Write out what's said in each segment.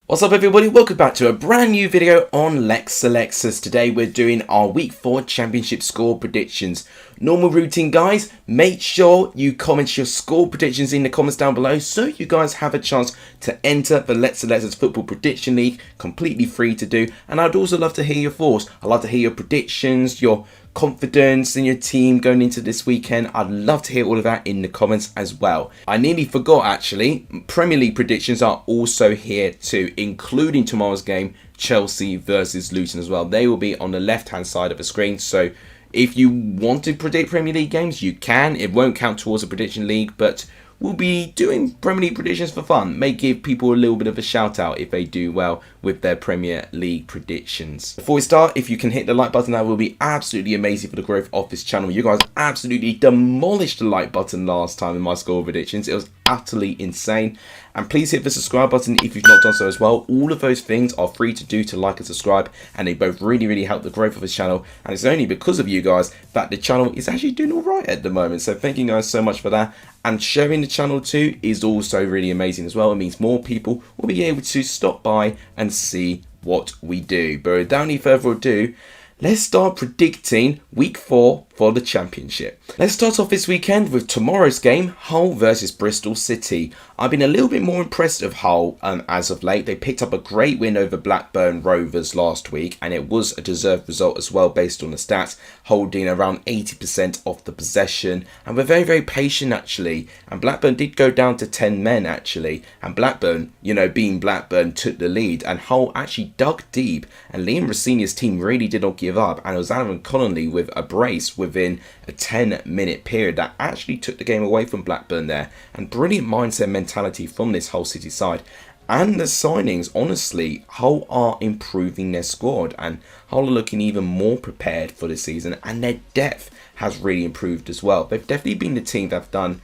What's up everybody, welcome back to a brand new video on Lex Alexas. Today we're doing our week 4 championship score predictions. Normal routine guys, make sure you comment your score predictions in the comments down below so you guys have a chance to enter the Lex Alexas Football Prediction League, completely free to do. And I'd also love to hear your thoughts. I'd love to hear your predictions, your confidence in your team going into this weekend. I'd love to hear all of that in the comments as well. I nearly forgot actually, Premier League predictions are also here too, including tomorrow's game, Chelsea versus Luton as well. They will be on the left hand side of the screen, so if you want to predict Premier League games, you can. It won't count towards a prediction league, but we'll be doing Premier League predictions for fun. May give people a little bit of a shout out if they do well with their Premier League predictions. Before we start, if you can hit the like button, that will be absolutely amazing for the growth of this channel. You guys absolutely demolished the like button last time in my score predictions. It was utterly insane. And please hit the subscribe button if you've not done so as well. All of those things are free to do to like and subscribe, and they both really help the growth of this channel. And it's only because of you guys that the channel is actually doing all right at the moment. So thank you guys so much for that. And sharing the channel too is also really amazing as well. It means more people will be able to stop by and see what we do. But without any further ado, let's start predicting week 4 for the championship. Let's start off this weekend with tomorrow's game, Hull versus Bristol City. I've been a little bit more impressed of Hull as of late. They picked up a great win over Blackburn Rovers last week, and it was a deserved result as well based on the stats, holding around 80% of the possession, and we're very patient actually. And Blackburn did go down to 10 men actually, and Blackburn, being Blackburn, took the lead, and Hull actually dug deep, and Liam Rossini's team really did not give up, and it was Aaron Connolly with a brace within a 10-minute period that actually took the game away from Blackburn there. And brilliant mindset mentality from this Hull City side. And the signings, honestly, Hull are improving their squad, and Hull are looking even more prepared for the season, and their depth has really improved as well. They've definitely been the team that have done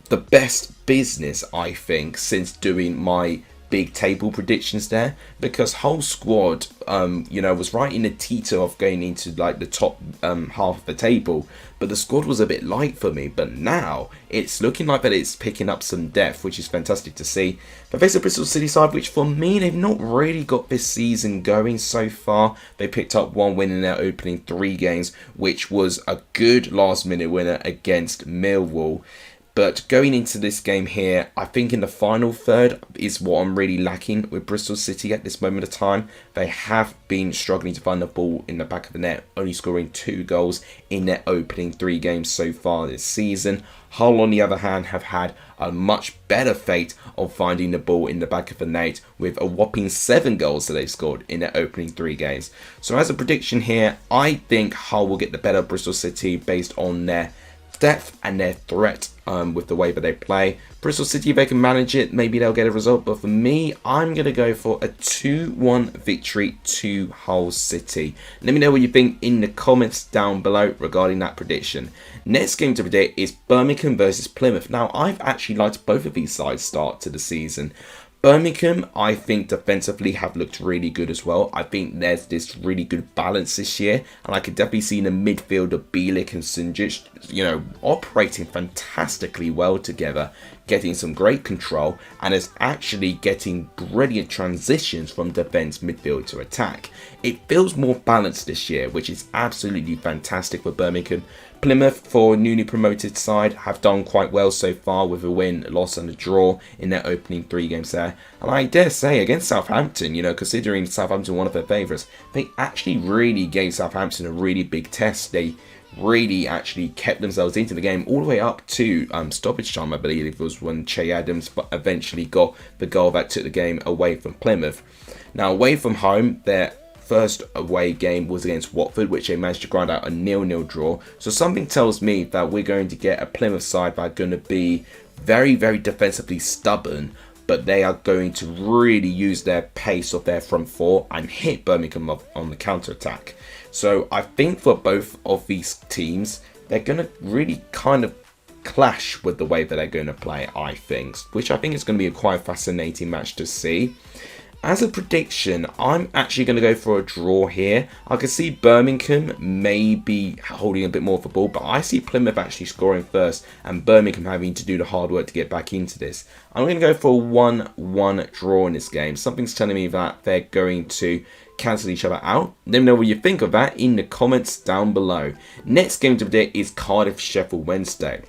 the best business, I think, since doing my big table predictions there, because Hull squad was right in the teeter of going into like the top half of the table, but the squad was a bit light for me. But now it's looking like that it's picking up some depth, which is fantastic to see. But face the Bristol City side, which for me they've not really got this season going so far. They picked up one win in their opening 3 games, which was a good last minute winner against Millwall. But going into this game here, I think in the final third is what I'm really lacking with Bristol City at this moment of time. They have been struggling to find the ball in the back of the net, only scoring 2 goals in their opening 3 games so far this season. Hull, on the other hand, have had a much better fate of finding the ball in the back of the net, with a whopping 7 goals that they've scored in their opening 3 games. So as a prediction here, I think Hull will get the better of Bristol City based on their depth and their threat with the way that they play. Bristol City, if they can manage it, maybe they'll get a result. But for me, I'm going to go for a 2-1 victory to Hull City. Let me know what you think in the comments down below regarding that prediction. Next game to predict is Birmingham versus Plymouth. Now, I've actually liked both of these sides start to the season. Birmingham, I think defensively have looked really good as well. I think there's this really good balance this year, and I could definitely see in the midfield of Bielik and Sunjic, operating fantastically well together, getting some great control, and is actually getting brilliant transitions from defence, midfield to attack. It feels more balanced this year, which is absolutely fantastic for Birmingham. Plymouth, for newly promoted side, have done quite well so far with a win, a loss and a draw in their opening 3 games there. And I dare say against Southampton, considering Southampton one of their favourites, they actually really gave Southampton a really big test. They really actually kept themselves into the game all the way up to stoppage time, I believe it was, when Che Adams eventually got the goal that took the game away from Plymouth. Now, away from home, their first away game was against Watford, which they managed to grind out a 0-0 draw. So something tells me that we're going to get a Plymouth side that are going to be very defensively stubborn, but they are going to really use their pace of their front 4 and hit Birmingham on the counter-attack. So I think for both of these teams, they're going to really kind of clash with the way that they're going to play, I think, which I think is going to be a quite fascinating match to see. As a prediction, I'm actually going to go for a draw here. I can see Birmingham maybe holding a bit more of the ball, but I see Plymouth actually scoring first and Birmingham having to do the hard work to get back into this. I'm going to go for a 1-1 draw in this game. Something's telling me that they're going to cancel each other out. Let me know what you think of that in the comments down below. Next game to predict is Cardiff Sheffield Wednesday.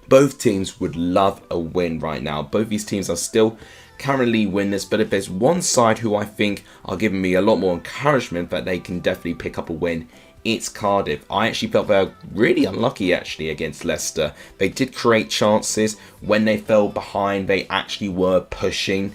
Both teams would love a win right now. Both these teams are still currently winners, but if there's one side who I think are giving me a lot more encouragement that they can definitely pick up a win, it's Cardiff. I actually felt they were really unlucky actually against Leicester. They did create chances. When they fell behind, they actually were pushing,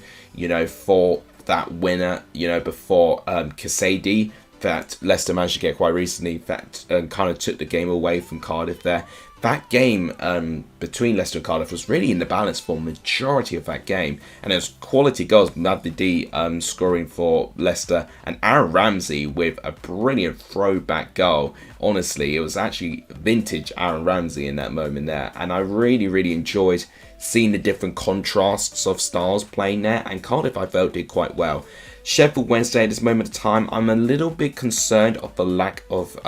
for that winner, before Casady, that Leicester managed to get quite recently, that kind of took the game away from Cardiff there. That game between Leicester and Cardiff was really in the balance for majority of that game. And it was quality goals. Mabdi scoring for Leicester and Aaron Ramsey with a brilliant throwback goal. Honestly, it was actually vintage Aaron Ramsey in that moment there. And I really, really enjoyed seeing the different contrasts of styles playing there. And Cardiff, I felt, did quite well. Sheffield Wednesday at this moment of time, I'm a little bit concerned of the lack of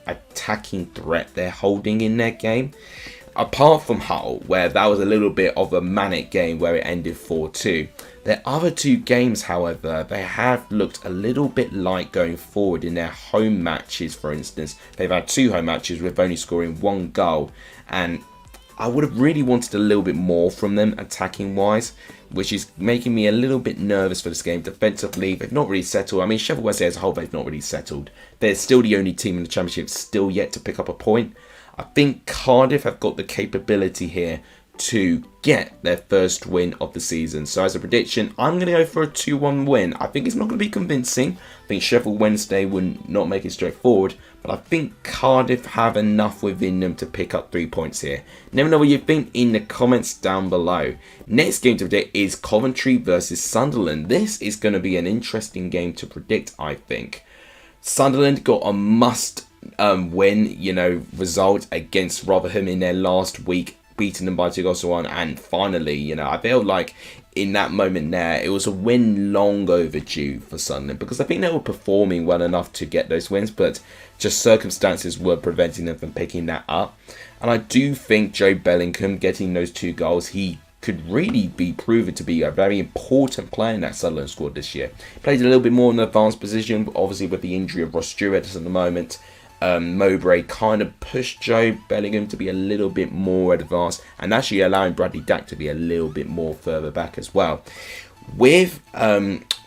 attacking threat they're holding in their game. Apart from Hull, where that was a little bit of a manic game where it ended 4-2. Their other two games, however, they have looked a little bit light going forward in their home matches, for instance. They've had 2 home matches with only scoring 1 goal. And I would have really wanted a little bit more from them attacking wise, which is making me a little bit nervous for this game. Defensively, they've not really settled. I mean, Sheffield Wednesday as a whole, they've not really settled. They're still the only team in the Championship still yet to pick up a point. I think Cardiff have got the capability here to get their first win of the season. So as a prediction, I'm going to go for a 2-1 win. I think it's not going to be convincing. I think Sheffield Wednesday would not make it straightforward. But I think Cardiff have enough within them to pick up 3 points here. Let me know what you think in the comments down below. Next game to predict is Coventry versus Sunderland. This is going to be an interesting game to predict, I think. Sunderland got a must win, result against Rotherham in their last week, beating them by 2-1, and finally, I felt like in that moment there, it was a win long overdue for Sunderland, because I think they were performing well enough to get those wins, but just circumstances were preventing them from picking that up. And I do think Joe Bellingham getting those 2 goals, he could really be proven to be a very important player in that Sunderland squad this year. Played a little bit more in the advanced position, but obviously with the injury of Ross Stewart at the moment, Mowbray kind of pushed Joe Bellingham to be a little bit more advanced, and actually allowing Bradley Dack to be a little bit more further back as well. With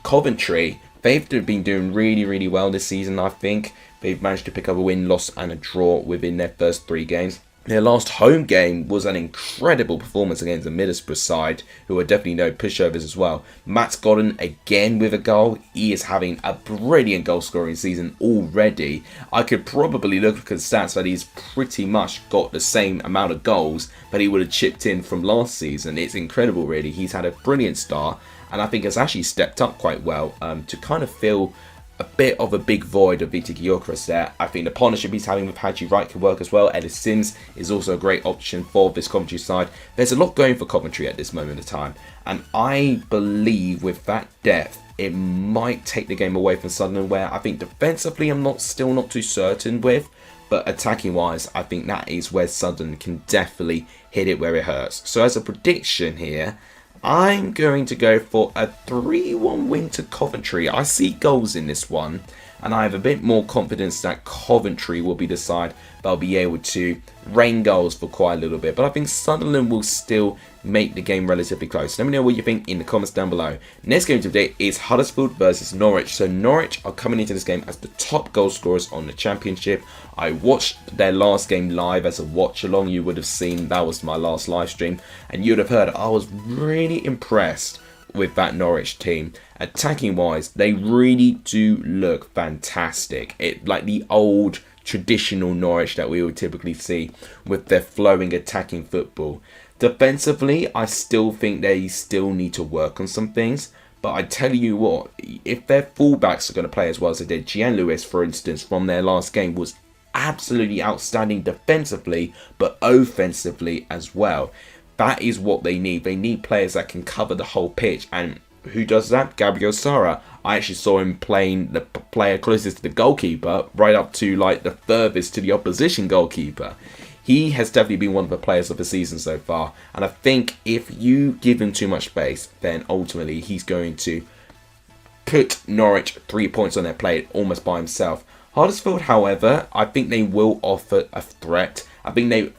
Coventry, they've been doing really, really well this season. I think they've managed to pick up a win, loss and a draw within their first 3 games. Their last home game was an incredible performance against the Middlesbrough side, who are definitely no pushovers as well. Matt Godden again with a goal. He is having a brilliant goal scoring season already. I could probably look at the stats that he's pretty much got the same amount of goals that he would have chipped in from last season. It's incredible really. He's had a brilliant start, and I think has actually stepped up quite well to kind of fill a bit of a big void of Vita Gyökeres there. I think the partnership he's having with Haji Wright can work as well. Ellis Sims is also a great option for this Coventry side. There's a lot going for Coventry at this moment of time, and I believe with that depth, it might take the game away from Sunderland, where I think defensively I'm still not too certain with, but attacking wise, I think that is where Sunderland can definitely hit it where it hurts. So as a prediction here, I'm going to go for a 3-1 win to Coventry. I see goals in this one, and I have a bit more confidence that Coventry will be the side that'll be able to rain goals for quite a little bit. But I think Sunderland will still make the game relatively close. Let me know what you think in the comments down below. Next game today is Huddersfield versus Norwich. So Norwich are coming into this game as the top goal scorers on the Championship. I watched their last game live as a watch along. You would have seen that was my last live stream, and you'd have heard I was really impressed with that Norwich team. Attacking wise, they really do look fantastic. It like the old traditional Norwich that we would typically see with their flowing attacking football. Defensively, I still think they still need to work on some things. But I tell you what, if their fullbacks are going to play as well as they did, Gian Lewis, for instance, from their last game was absolutely outstanding defensively, but offensively as well. That is what they need. They need players that can cover the whole pitch, and who does that? Gabriel Sara. I actually saw him playing the player closest to the goalkeeper, right up to like the furthest to the opposition goalkeeper. He has definitely been one of the players of the season so far, and I think if you give him too much space, then ultimately he's going to put Norwich 3 points on their plate almost by himself. Huddersfield, however, I think they will offer a threat. I think they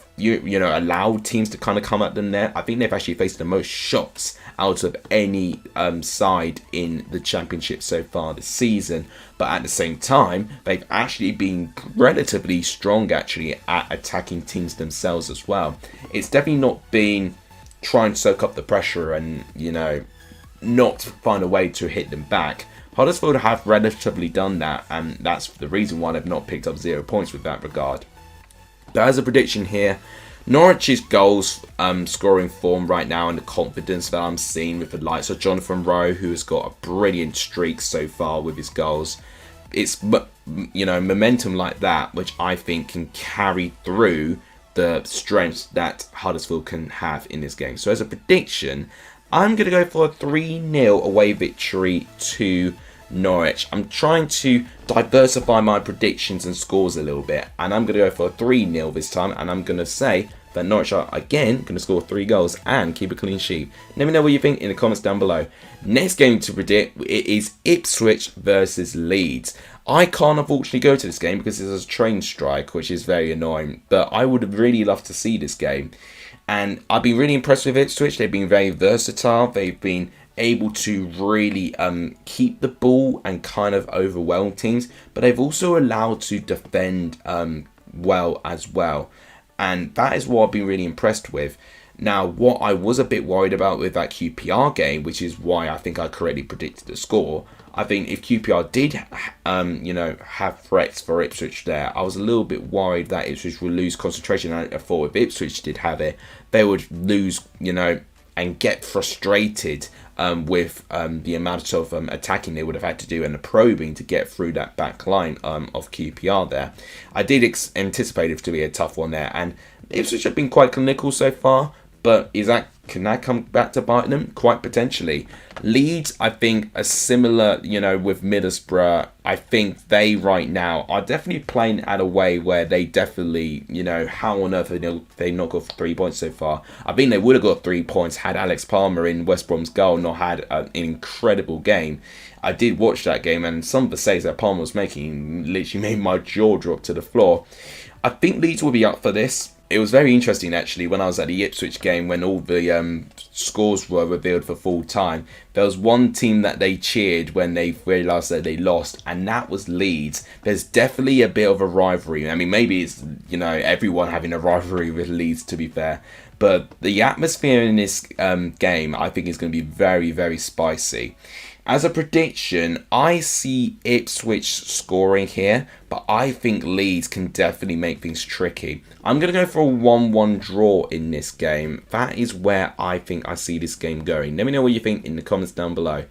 allowed teams to kind of come at them there. I think they've actually faced the most shots out of any side in the Championship so far this season. But at the same time, they've actually been relatively strong actually at attacking teams themselves as well. It's definitely not been trying to soak up the pressure and, not find a way to hit them back. Huddersfield have relatively done that, and that's the reason why they've not picked up 0 points with that regard. But as a prediction here, Norwich's goals scoring form right now and the confidence that I'm seeing with the likes of Jonathan Rowe, who has got a brilliant streak so far with his goals. It's momentum like that which I think can carry through the strengths that Huddersfield can have in this game. So as a prediction, I'm going to go for a 3-0 away victory to Norwich. I'm trying to diversify my predictions and scores a little bit, and I'm going to go for a 3-0 this time, and I'm going to say that Norwich are again going to score 3 goals and keep a clean sheet. Let me know what you think in the comments down below. Next game to predict, it is Ipswich versus Leeds. I can't unfortunately go to this game because there's a train strike, which is very annoying, but I would have really loved to see this game. And I've been really impressed with Ipswich. They've been very versatile. They've been able to really keep the ball and kind of overwhelm teams, but they've also allowed to defend well as well. And that is what I've been really impressed with. Now, what I was a bit worried about with that QPR game, which is why I think I correctly predicted the score, I think if QPR did, have threats for Ipswich there, I was a little bit worried that Ipswich would lose concentration. I thought if Ipswich did have it, they would lose, and get frustrated with the amount of attacking they would have had to do and the probing to get through that back line of QPR there. I did anticipate it to be a tough one there, and Ipswich have been quite clinical so far, but can that come back to bite them? Quite potentially. Leeds, I think, are similar, with Middlesbrough. I think they right now are definitely playing at a way where they definitely, how on earth have they not got 3 points so far? I think they would have got 3 points had Alex Palmer in West Brom's goal not had an incredible game. I did watch that game, and some of the saves that Palmer was making literally made my jaw drop to the floor. I think Leeds will be up for this. It was very interesting actually when I was at the Ipswich game when all the scores were revealed for full time. There was one team that they cheered when they realised that they lost, and that was Leeds. There's definitely a bit of a rivalry. I mean, maybe it's everyone having a rivalry with Leeds, to be fair, but the atmosphere in this game I think is going to be very, very spicy. As a prediction, I see Ipswich scoring here, but I think Leeds can definitely make things tricky. I'm going to go for a 1-1 draw in this game. That is where I think I see this game going. Let me know what you think in the comments down below.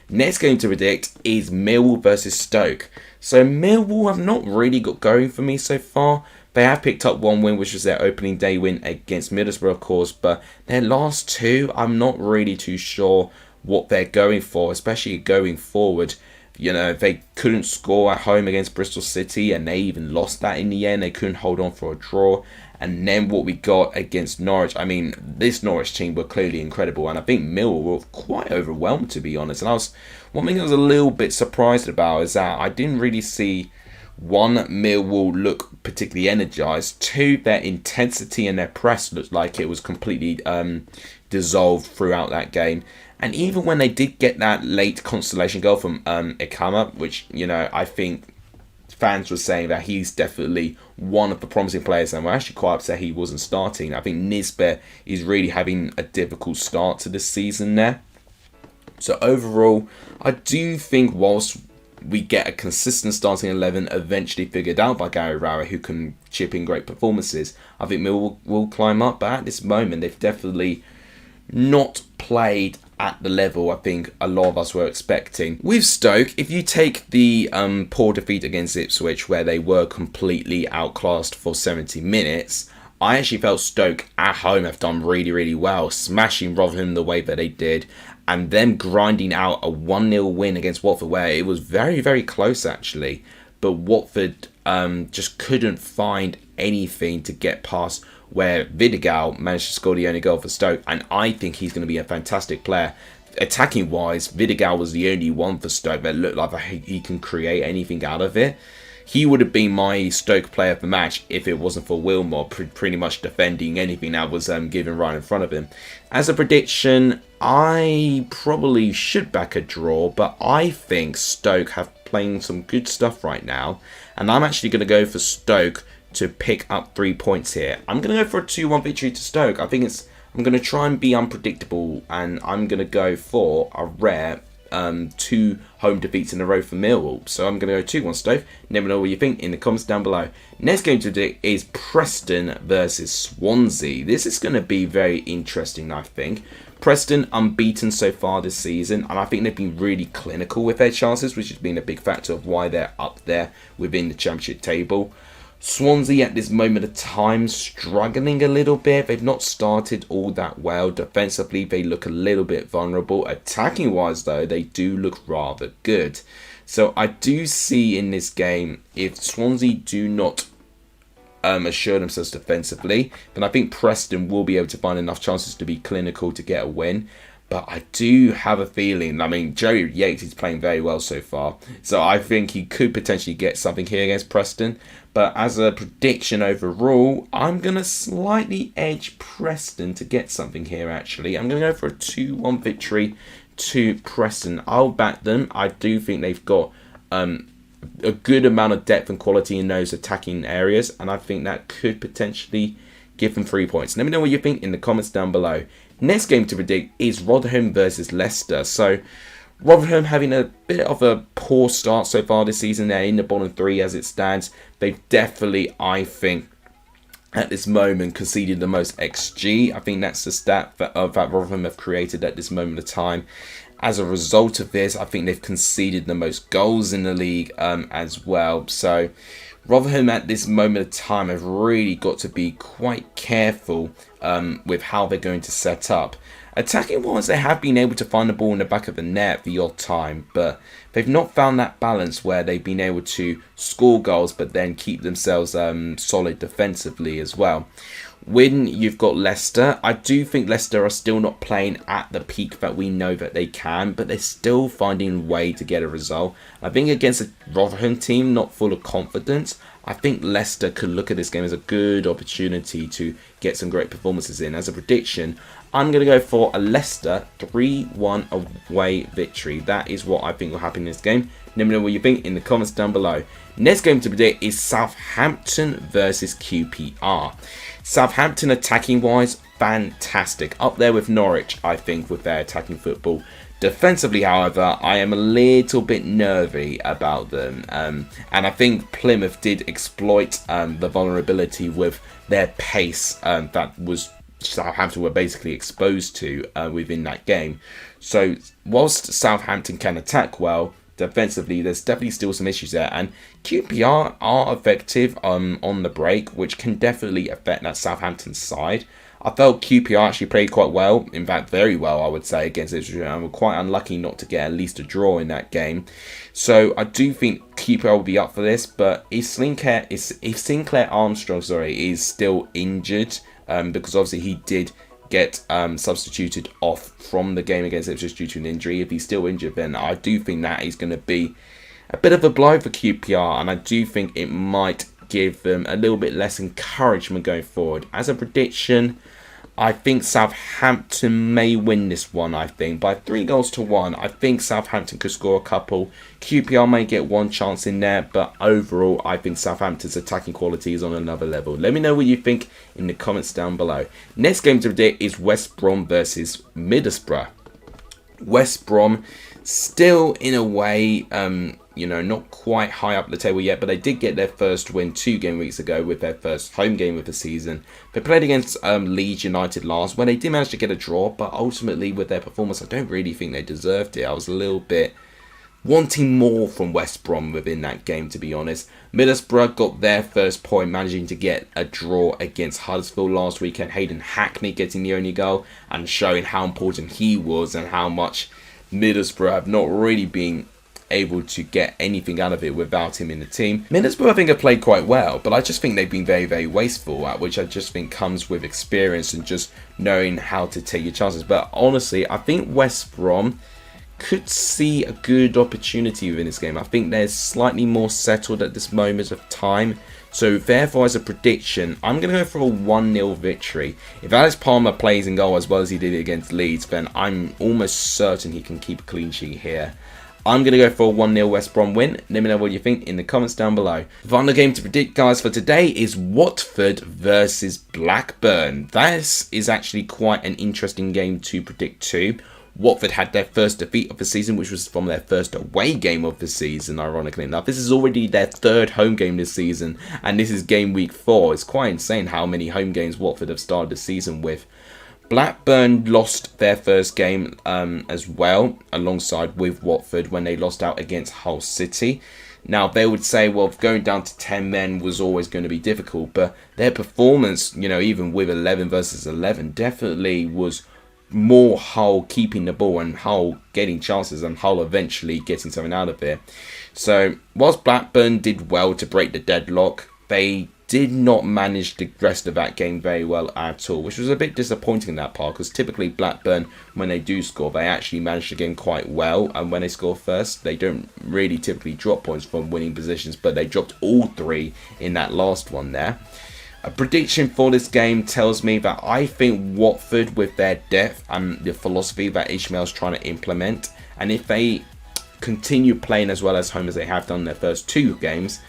Next game to predict is Millwall versus Stoke. So Millwall have not really got going for me so far. They have picked up one win, which was their opening day win against Middlesbrough, of course, but their last two, I'm not really too sure what they're going for, especially going forward. They couldn't score at home against Bristol City, and they even lost that in the end. They couldn't hold on for a draw. And then what we got against Norwich, I mean, this Norwich team were clearly incredible, and I think Millwall were quite overwhelmed, to be honest. And one thing I was a little bit surprised about is that I didn't really see, one, Millwall look particularly energised. Two, their intensity and their press looked like it was completely dissolved throughout that game. And even when they did get that late consolation goal from Ikama, which, I think fans were saying that he's definitely one of the promising players, and we're actually quite upset he wasn't starting. I think Nisbet is really having a difficult start to this season there. So overall, I do think whilst we get a consistent starting 11 eventually figured out by Gary Rowett, who can chip in great performances, I think Millwall will climb up. But at this moment, they've definitely not played at the level I think a lot of us were expecting. With Stoke, if you take the poor defeat against Ipswich, where they were completely outclassed for 70 minutes, I actually felt Stoke at home have done really, really well, smashing Rotherham the way that they did, and them grinding out a 1-0 win against Watford, where it was very, very close actually, but Watford just couldn't find anything to get past, where Vidigal managed to score the only goal for Stoke, and I think he's going to be a fantastic player. Attacking wise, Vidigal was the only one for Stoke that looked like he can create anything out of it. He would have been my Stoke player of the match if it wasn't for Wilmot pretty much defending anything that was given right in front of him. As a prediction, I probably should back a draw, but I think Stoke have playing some good stuff right now, and I'm actually going to go for Stoke to pick up 3 points here. I'm going to go for a 2-1 victory to Stoke. I'm going to try and be unpredictable, and I'm going to go for a rare 2 home defeats in a row for Millwall. So I'm going to go 2-1 Stoke. Never know what you think in the comments down below. Next game to predict is Preston versus Swansea. This is going to be very interesting, I think. Preston unbeaten so far this season, and I think they've been really clinical with their chances, which has been a big factor of why they're up there within the Championship table. Swansea at this moment of time struggling a little bit. They've not started all that well. Defensively, they look a little bit vulnerable. Attacking wise though, they do look rather good. So I do see in this game, if Swansea do not assure themselves defensively, then I think Preston will be able to find enough chances to be clinical to get a win. But I do have a feeling, I mean, Joey Yates is playing very well so far, so I think he could potentially get something here against Preston. But as a prediction overall, I'm going to slightly edge Preston to get something here actually. I'm going to go for a 2-1 victory to Preston. I'll back them. I do think they've got a good amount of depth and quality in those attacking areas, and I think that could potentially give them 3 points. Let me know what you think in the comments down below. Next game to predict is Rotherham versus Leicester. So Rotherham having a bit of a poor start so far this season. They're in the bottom 3 as it stands. They've definitely, I think, at this moment conceded the most XG. I think that's the stat that Rotherham have created at this moment of time. As a result of this, I think they've conceded the most goals in the league as well. So Rotherham at this moment of time have really got to be quite careful with how they're going to set up. Attacking wise, they have been able to find the ball in the back of the net the odd time, but they've not found that balance where they've been able to score goals but then keep themselves solid defensively as well. When you've got Leicester, I do think Leicester are still not playing at the peak that we know that they can, but they're still finding a way to get a result. I think against a Rotherham team not full of confidence, I think Leicester could look at this game as a good opportunity to get some great performances in. As a prediction, I'm going to go for a Leicester 3-1 away victory. That is what I think will happen in this game. Let me know what you think in the comments down below. Next game to predict is Southampton versus QPR. Southampton attacking wise, fantastic. Up there with Norwich, I think, with their attacking football. Defensively, however, I am a little bit nervy about them. And I think Plymouth did exploit the vulnerability with their pace that was Southampton were basically exposed to within that game. So whilst Southampton can attack well, defensively there's definitely still some issues there, and QPR are effective on the break, which can definitely affect that Southampton side. I felt QPR actually played quite well, in fact very well I would say, against Ipswich, and were quite unlucky not to get at least a draw in that game. So I do think QPR will be up for this, but if Sinclair Armstrong is still injured, because obviously he did get substituted off from the game against Ipswich due to an injury. If he's still injured, then I do think that is going to be a bit of a blow for QPR, and I do think it might give them a little bit less encouragement going forward. As a prediction, I think Southampton may win this one, I think, by 3-1. I think Southampton could score a couple. QPR may get one chance in there, but overall, I think Southampton's attacking quality is on another level. Let me know what you think in the comments down below. Next game to predict is West Brom versus Middlesbrough. West Brom still, in a way, not quite high up the table yet, but they did get their first win 2 game weeks ago with their first home game of the season. They played against Leeds United last, where they did manage to get a draw, but ultimately with their performance, I don't really think they deserved it. I was a little bit wanting more from West Brom within that game, to be honest. Middlesbrough got their first point, managing to get a draw against Huddersfield last weekend. Hayden Hackney getting the only goal and showing how important he was and how much Middlesbrough have not really been able to get anything out of it without him in the team. Middlesbrough, I think, have played quite well, but I just think they've been very, very wasteful, which I just think comes with experience and just knowing how to take your chances. But honestly, I think West Brom could see a good opportunity within this game. I think they're slightly more settled at this moment of time. So therefore, as a prediction, I'm going to go for a 1-0 victory. If Alex Palmer plays in goal as well as he did against Leeds, then I'm almost certain he can keep a clean sheet here. I'm going to go for a 1-0 West Brom win. Let me know what you think in the comments down below. The final game to predict, guys, for today is Watford versus Blackburn. This is actually quite an interesting game to predict too. Watford had their first defeat of the season, which was from their first away game of the season, ironically enough. This is already their third home game this season, and this is game week 4. It's quite insane how many home games Watford have started the season with. Blackburn lost their first game as well, alongside with Watford, when they lost out against Hull City. Now, they would say, well, going down to 10 men was always going to be difficult, but their performance, even with 11 versus 11, definitely was more Hull keeping the ball and Hull getting chances and Hull eventually getting something out of it. So, whilst Blackburn did well to break the deadlock, they did not manage the rest of that game very well at all, which was a bit disappointing in that part, because typically Blackburn, when they do score, they actually manage the game quite well, and when they score first, they don't really typically drop points from winning positions, but they dropped all 3 in that last one there. A prediction for this game tells me that I think Watford, with their depth and the philosophy that Ishmael's trying to implement, and if they continue playing as well as home as they have done in their first 2 games,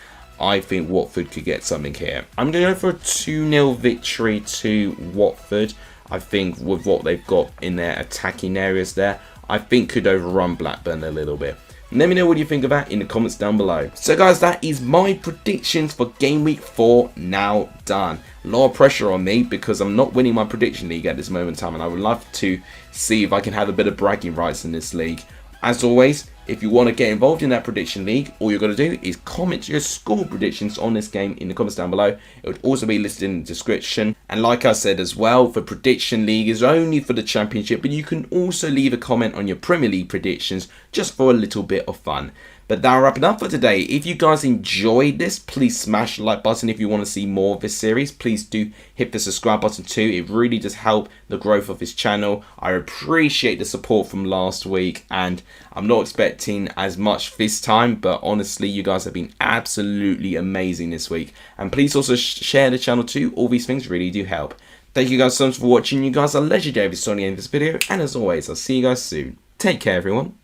I think Watford could get something here. I'm going to go for a 2-0 victory to Watford. I think with what they've got in their attacking areas there, I think could overrun Blackburn a little bit. Let me know what you think of that in the comments down below. So guys, that is my predictions for game week 4 now done. A lot of pressure on me because I'm not winning my prediction league at this moment in time, and I would love to see if I can have a bit of bragging rights in this league. As always, if you want to get involved in that prediction league, all you've got to do is comment your score predictions on this game in the comments down below. It would also be listed in the description. And like I said as well, the prediction league is only for the championship, but you can also leave a comment on your Premier League predictions just for a little bit of fun. But that'll wrap it up for today. If you guys enjoyed this, please smash the like button. If you want to see more of this series, please do hit the subscribe button too. It really does help the growth of this channel. I appreciate the support from last week, and I'm not expecting as much this time, but honestly, you guys have been absolutely amazing this week. And please also share the channel too. All these things really do help. Thank you guys so much for watching. You guys are legendary if you saw the end of this video, and as always, I'll see you guys soon. Take care, everyone.